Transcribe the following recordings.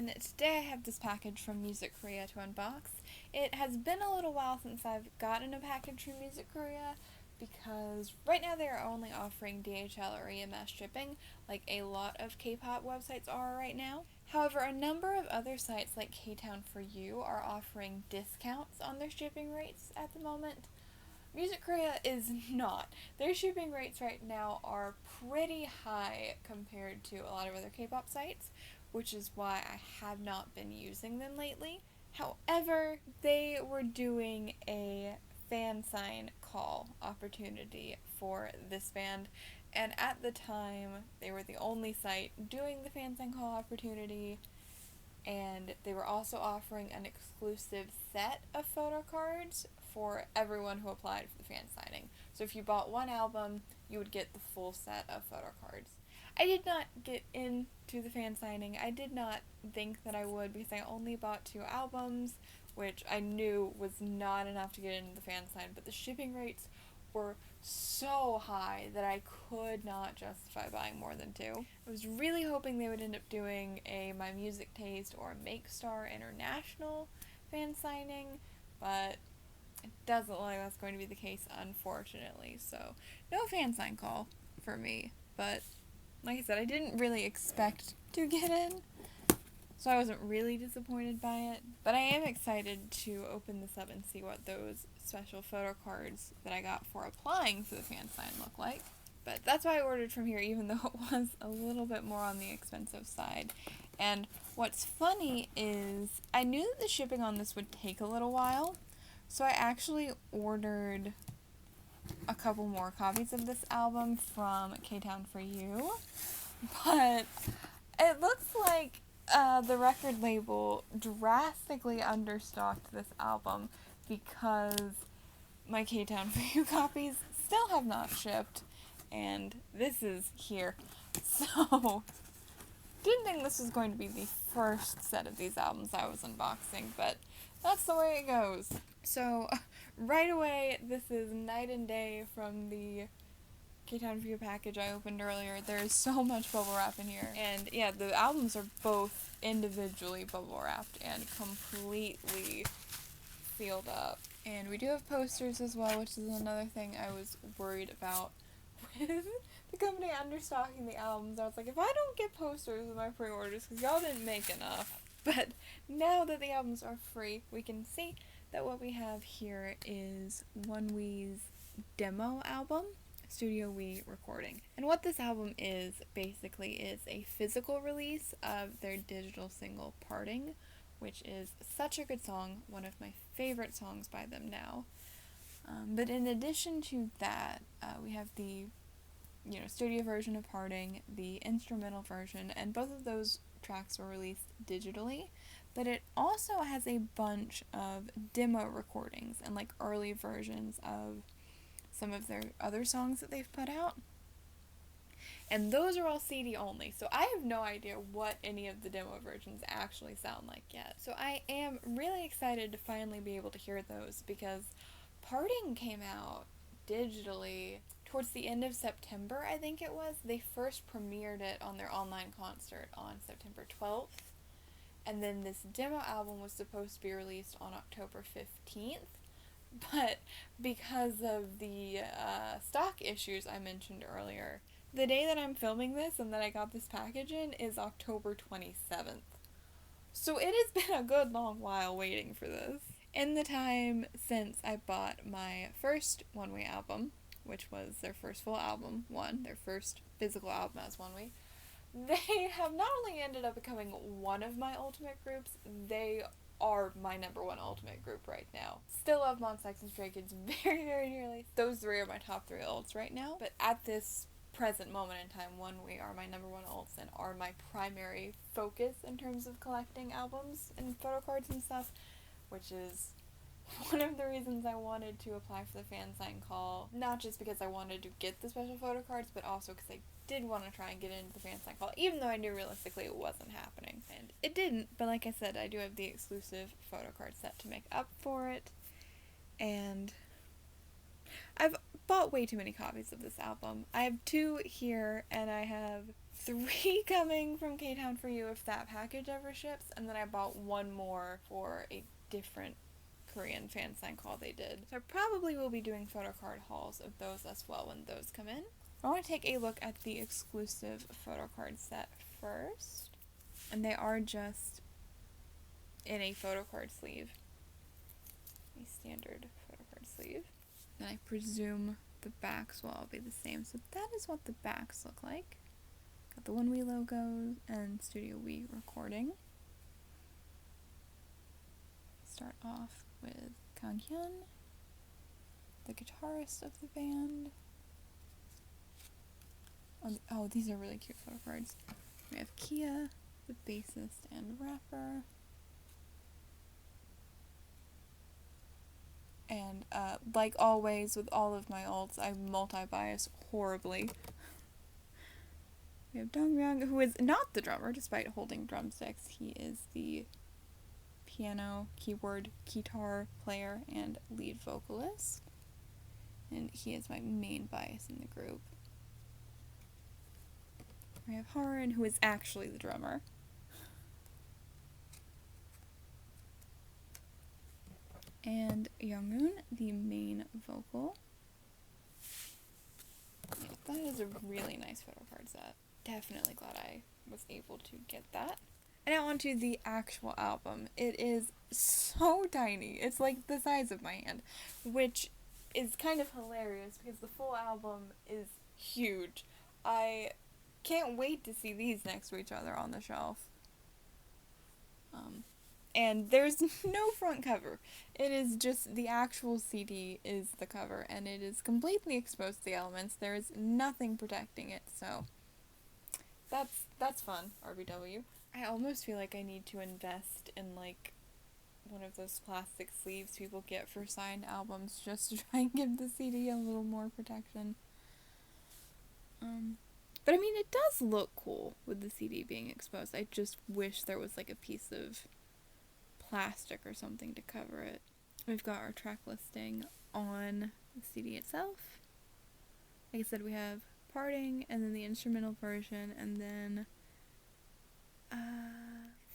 everyone! Today I have this package from MusicKorea to unbox. It has been a little while since I've gotten a package from MusicKorea because right now they are only offering DHL or M.A.S shipping, like a lot of K-pop websites are right now. However, a number of other sites like K-Town for You are offering discounts on their shipping rates at the moment. MusicKorea is not. Their shipping rates right now are pretty high compared to a lot of other K-pop sites, which is why I have not been using them lately. However, they were doing a fansign call opportunity for this band, and at the time, they were the only site doing the fansign call opportunity, and they were also offering an exclusive set of Photocards for everyone who applied for the fan signing. So if you bought one album, you would get the full set of Photocards. I did not get into the fan signing. I did not think that I would because I only bought 2 albums, which I knew was not enough to get into the fan sign, but the shipping rates were so high that I could not justify buying more than 2. I was really hoping they would end up doing a My Music Taste or Make Star International fan signing, but it doesn't look like that's going to be the case, unfortunately. So, no fan sign call for me, but like I said, I didn't really expect to get in, so I wasn't really disappointed by it, but I am excited to open this up and see what those special photo cards that I got for applying for the fan sign look like. But that's why I ordered from here, even though it was a little bit more on the expensive side. And what's funny is I knew that the shipping on this would take a little while, so I actually ordered a couple more copies of this album from K-Town for You, but it looks like the record label drastically understocked this album because my K-Town for You copies still have not shipped, and this is here. So, didn't think this was going to be the first set of these albums I was unboxing, but that's the way it goes. So, right away, this is night and day from the K-Town for You package I opened earlier. There's so much bubble wrap in here. And yeah, the albums are both individually bubble wrapped and completely sealed up. And we do have posters as well, which is another thing I was worried about with the company understocking the albums. I was like, if I don't get posters with my pre-orders, because y'all didn't make enough. But now that the albums are free, we can see that what we have here is ONEWE's demo album, Studio We recording. And what this album is, basically, is a physical release of their digital single, Parting, which is such a good song, one of my favorite songs by them now. But in addition to that, we have the studio version of Parting, the instrumental version, and both of those tracks were released digitally, but it also has a bunch of demo recordings and like early versions of some of their other songs that they've put out. And those are all CD only, so I have no idea what any of the demo versions actually sound like yet. So I am really excited to finally be able to hear those because Parting came out digitally towards the end of September, I think it was. They first premiered it on their online concert on September 12th, and then this demo album was supposed to be released on October 15th, but because of the stock issues I mentioned earlier, the day that I'm filming this and that I got this package in is October 27th. So it has been a good long while waiting for this. In the time since I bought my first ONEWE album, which was their first full album, their first physical album as ONEWE, they have not only ended up becoming one of my ultimate groups, they are my number 1 ultimate group right now. Still love M.A.S and Stray Kids very, very dearly. Those 3 are my top 3 ults right now, but at this present moment in time, ONEWE are my number 1 ults and are my primary focus in terms of collecting albums and photo cards and stuff, which is one of the reasons I wanted to apply for the fan sign call. Not just because I wanted to get the special photo cards, but also because I did want to try and get into the fan sign call, even though I knew realistically it wasn't happening. And it didn't, but like I said, I do have the exclusive photo card set to make up for it. And I've bought way too many copies of this album. I have 2 here, and I have 3 coming from K-Town for You if that package ever ships, and then I bought 1 more for a different Korean fan sign call they did. So I probably will be doing photocard hauls of those as well when those come in. I want to take a look at the exclusive photocard set first, and they are just in a photocard sleeve, a standard photocard sleeve. And I presume the backs will all be the same. So that is what the backs look like. Got the ONEWE logo and Studio We recording. Start off with Kang Hyun, the guitarist of the band. Oh, these are really cute photo cards. We have Kia, the bassist and rapper. And like always with all of my alts, I multi-bias horribly. We have Dongryung, who is not the drummer despite holding drumsticks. He is the piano, keyboard, guitar player, and lead vocalist. And he is my main bias in the group. We have Harin, who is actually the drummer. And Youngoon, the main vocal. Yeah, that is a really nice photo card set. Definitely glad I was able to get that. And now onto the actual album. It is so tiny. It's like the size of my hand, which is kind of hilarious because the full album is huge. I can't wait to see these next to each other on the shelf. And there's no front cover. It is just the actual CD is the cover, and it is completely exposed to the elements. There is nothing protecting it, so that's fun, RBW. I almost feel like I need to invest in like one of those plastic sleeves people get for signed albums just to try and give the CD a little more protection. But I mean, it does look cool with the CD being exposed. I just wish there was like a piece of plastic or something to cover it. We've got our track listing on the CD itself. Like I said, we have Parting, and then the instrumental version, and then I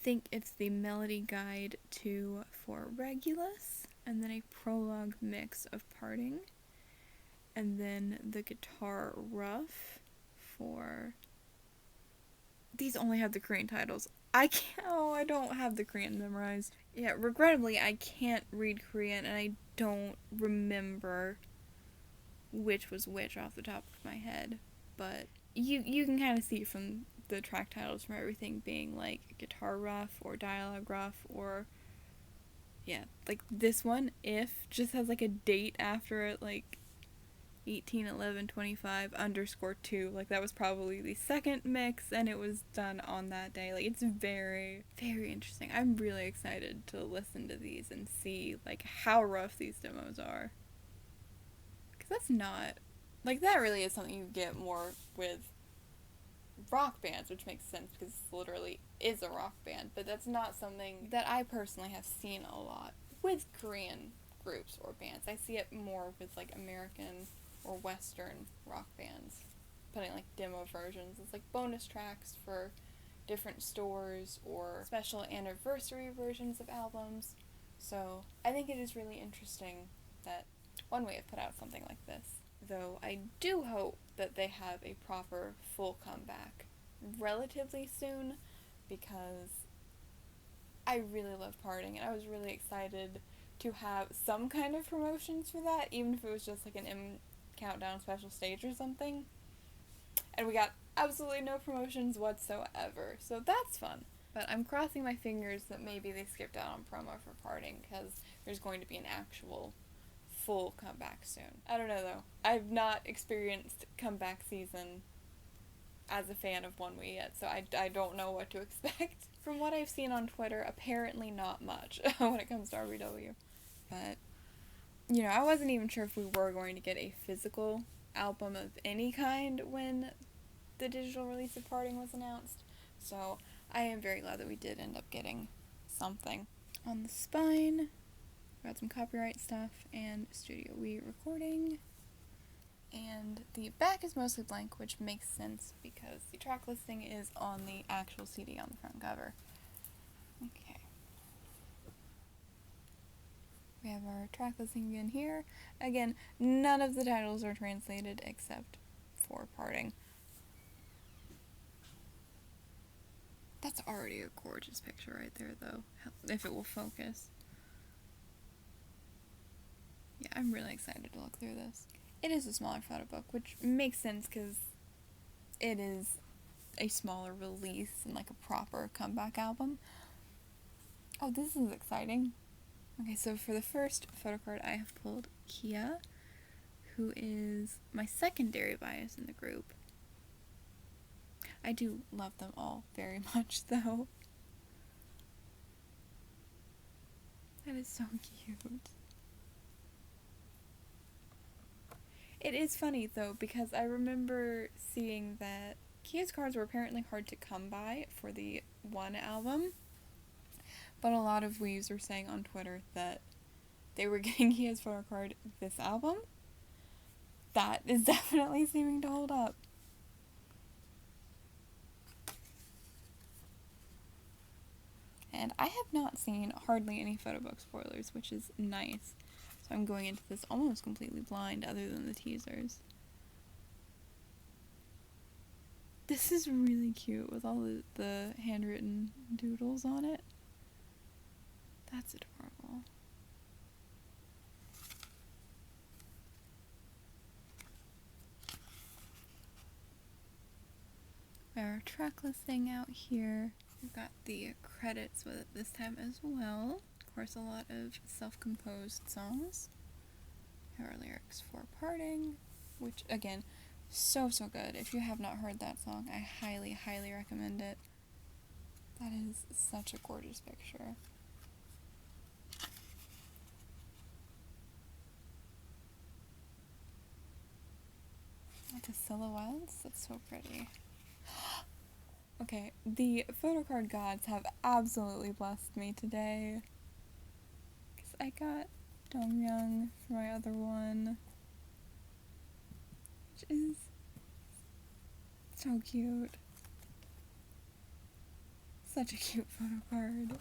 think it's the melody guide to For Regulus, and then a prologue mix of Parting, and then the guitar rough for... These only have the Korean titles. I don't have the Korean memorized. Yeah, regrettably, I can't read Korean, and I don't remember which was which off the top of my head. But you can kind of see from the track titles from everything being like guitar rough or dialogue rough or... Yeah, like this one, If, just has like a date after it, like 18/11/25_2. Like that was probably the second mix, and it was done on that day. Like it's very, very interesting. I'm really excited to listen to these and see like how rough these demos are. Because that's not... Like that really is something you get more with rock bands, which makes sense because it literally is a rock band. But that's not something that I personally have seen a lot with Korean groups or bands. I see it more with like American or Western rock bands putting like demo versions. It's like bonus tracks for different stores or special anniversary versions of albums. So I think it is really interesting that ONEWE have put out something like this. Though I do hope that they have a proper full comeback relatively soon, because I really love Parting, and I was really excited to have some kind of promotions for that, even if it was just like an M Countdown special stage or something. And we got absolutely no promotions whatsoever, so that's fun. But I'm crossing my fingers that maybe they skipped out on promo for Parting, because there's going to be an actual full comeback soon. I don't know though. I've not experienced comeback season as a fan of ONEWE yet, so I don't know what to expect. From what I've seen on Twitter, apparently not much when it comes to RBW. But, you know, I wasn't even sure if we were going to get a physical album of any kind when the digital release of Parting was announced. So I am very glad that we did end up getting something. On the spine, we got some copyright stuff and Studio We recording. And the back is mostly blank, which makes sense because the track listing is on the actual CD on the front cover. Okay. We have our track listing again here. Again, none of the titles are translated except for Parting. That's already a gorgeous picture right there, though, if it will focus. Yeah, I'm really excited to look through this. It is a smaller photo book, which makes sense because it is a smaller release and like a proper comeback album. Oh, this is exciting. Okay, so for the first photo card, I have pulled Kia, who is my secondary bias in the group. I do love them all very much, though. That is so cute. It is funny, though, because I remember seeing that Kia's cards were apparently hard to come by for the ONEWE album, but a lot of weaves were saying on Twitter that they were getting Kia's photo card this album. That is definitely seeming to hold up. And I have not seen hardly any photo book spoilers, which is nice. So I'm going into this almost completely blind other than the teasers. This is really cute with all the handwritten doodles on it. That's adorable. We have our track listing out here. We've got the credits with it this time as well. Of course, a lot of self-composed songs. Here are lyrics for Parting, which, again, so good. If you have not heard that song, I highly recommend it. That is such a gorgeous picture. The silhouettes, that's so pretty. Okay, the photocard gods have absolutely blessed me today. Because I got Dongmyoung for my other one, which is so cute. Such a cute photocard.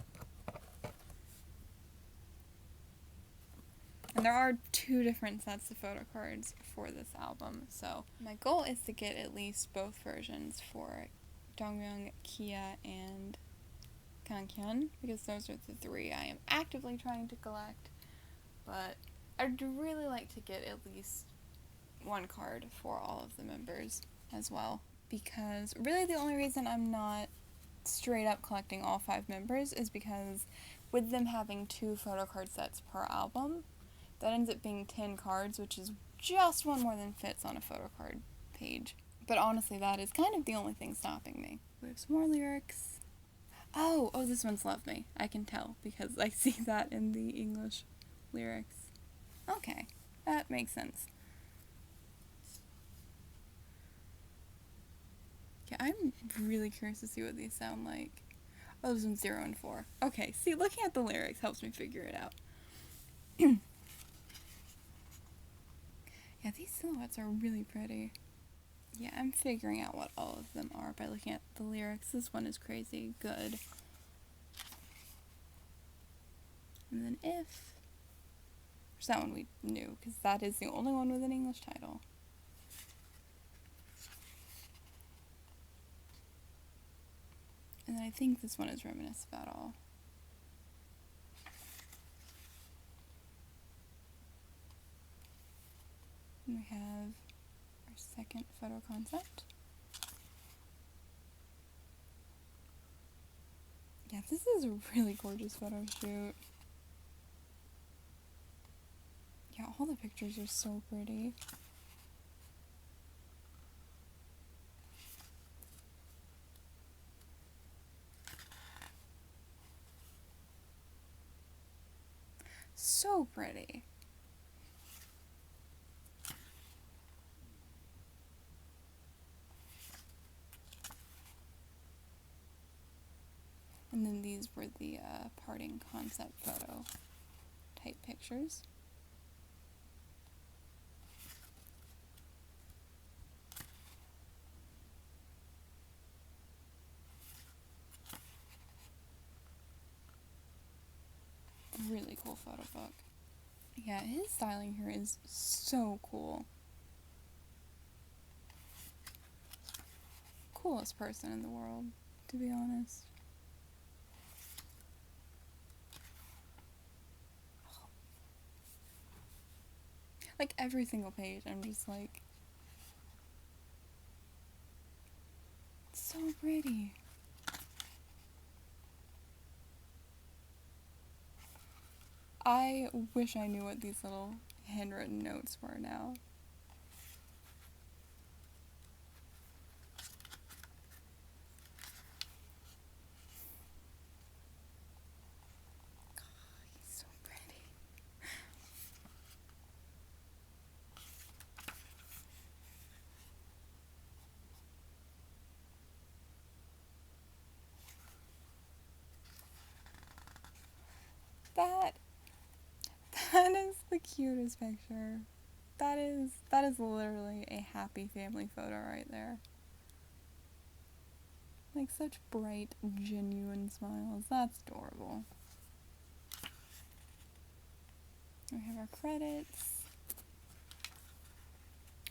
And there are 2 different sets of photo cards for this album, so my goal is to get at least both versions for Dongmyoung, Kia, and Kanghyun, because those are the 3 I am actively trying to collect, but I'd really like to get at least 1 card for all of the members as well, because really the only reason I'm not straight up collecting all 5 members is because with them having 2 photo card sets per album, that ends up being 10 cards, which is just 1 more than fits on a photo card page. But honestly, that is kind of the only thing stopping me. We have some more lyrics. Oh, this one's Love Me. I can tell because I see that in the English lyrics. Okay, that makes sense. Yeah, I'm really curious to see what these sound like. Oh, this one's 0 and 4. Okay, see, looking at the lyrics helps me figure it out. Yeah, these silhouettes are really pretty. Yeah, I'm figuring out what all of them are by looking at the lyrics. This one is crazy good. And then If. Which that one we knew, because that is the only one with an English title. And then I think this one is Reminisce About All. And we have our second photo concept. Yeah, this is a really gorgeous photo shoot. Yeah, all the pictures are so pretty. So pretty. And then these were the parting concept photo type pictures. really cool photo book. Yeah, his styling here is so cool. Coolest person in the world, to be honest. Like, every single page, I'm just like, it's so pretty. I wish I knew what these little handwritten notes were now. He's so pretty. That is the cutest picture. That is literally a happy family photo right there. Like, such bright, genuine smiles. That's adorable. We have our credits.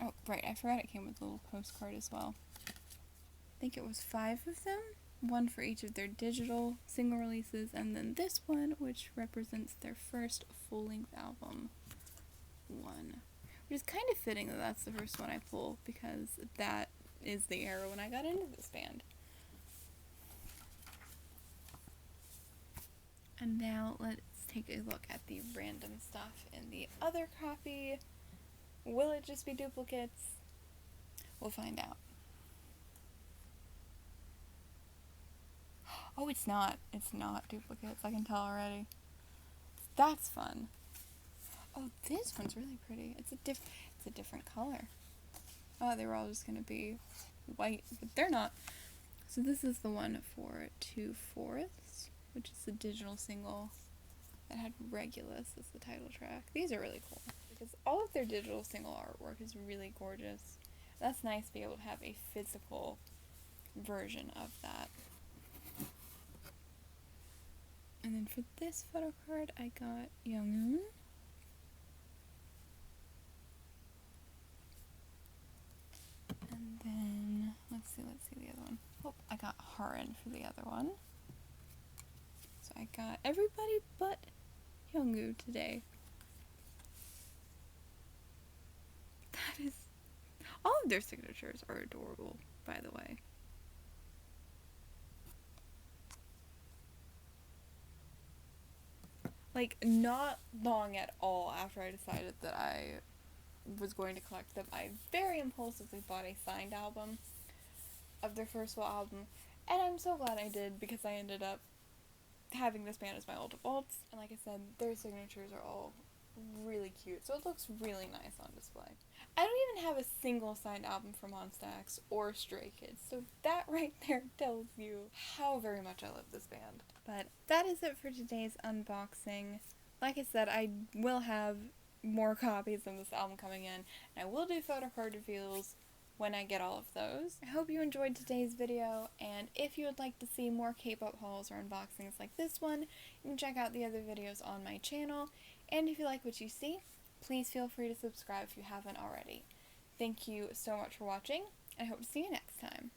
Oh, right, I forgot it came with a little postcard as well. I think it was 5 of them. One for each of their digital single releases, and then this one, which represents their first full-length album. One. Which is kind of fitting that that's the first one I pull, because that is the era when I got into this band. And now let's take a look at the random stuff in the other copy. Will it just be duplicates? We'll find out. Oh, it's not. It's not duplicates. I can tell already. That's fun. Oh, this one's really pretty. It's a different color. Oh, they were all just gonna be white, but they're not. So this is the one for 2/4, which is the digital single that had Regulus as the title track. These are really cool because all of their digital single artwork is really gorgeous. That's nice to be able to have a physical version of that. And then for this photo card, I got Young-un. And then, let's see the other one. Oh, I got Harin for the other one. So I got everybody but Young-woo today. That is... all of their signatures are adorable, by the way. Like, not long at all after I decided that I was going to collect them, I very impulsively bought a signed album of their first full album, and I'm so glad I did because I ended up having this band as my old defaults, and like I said, their signatures are all really cute, so it looks really nice on display. I don't even have a single signed album from M.A.S or Stray Kids, so that right there tells you how very much I love this band. But that is it for today's unboxing. Like I said, I will have more copies of this album coming in, and I will do photo card reveals when I get all of those. I hope you enjoyed today's video, and if you would like to see more K-pop hauls or unboxings like this one, you can check out the other videos on my channel, and if you like what you see, please feel free to subscribe if you haven't already. Thank you so much for watching, and I hope to see you next time.